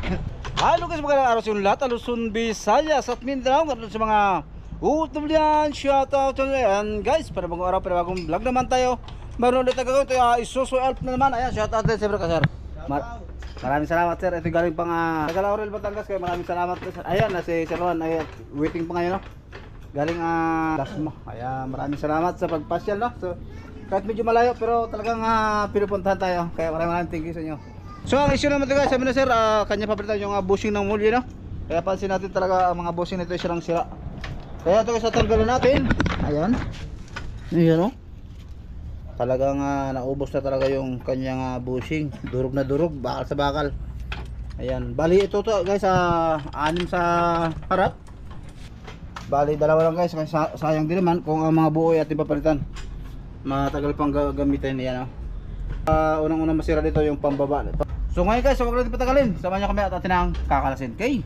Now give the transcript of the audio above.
Halo guys, magandang araw sa inyo lahat. Luzon, Visayas at Mindanao. At sa mga utol yan, shoutout to yan guys. Para bagong araw, para bagong vlog naman tayo. Meron ulit agad ito, Isuzu Elf na naman. Ayan, shoutout din siyempre ka sir. Maraming salamat sir. Ito galing pang Tagalaurel, Batangas. Kaya maraming salamat sir. Ayan, si Sir Juan, ay waiting pa ngayon no? Galing Dasmo. Ayan, maraming salamat sa pagpasyal no. So, kahit medyo malayo pero talagang pinupuntahan tayo. Kaya maraming thank you sa inyo. So ang issue naman ito guys, sabi na sir, kanya papalitan yung bushing ng mulye no. Kaya pansin natin talaga ang mga bushing nito silang sira. Kaya ito guys, tatanggalin natin. Ayan. Ayan no. Talagang naubos na talaga yung kanyang bushing. Durog na durog, bakal sa bakal. Ayan, bali ito to guys, 6 sa harap. Bali dalawa lang guys, kasi sayang din naman kung ang mga buo ay ating papalitan. Matagal pang gamitin yan no. Unang-unang masira dito yung pambaba. So ngayon guys, huwag natin patagalin. Samahan nyo kami at atin ang kakalasin. Okay?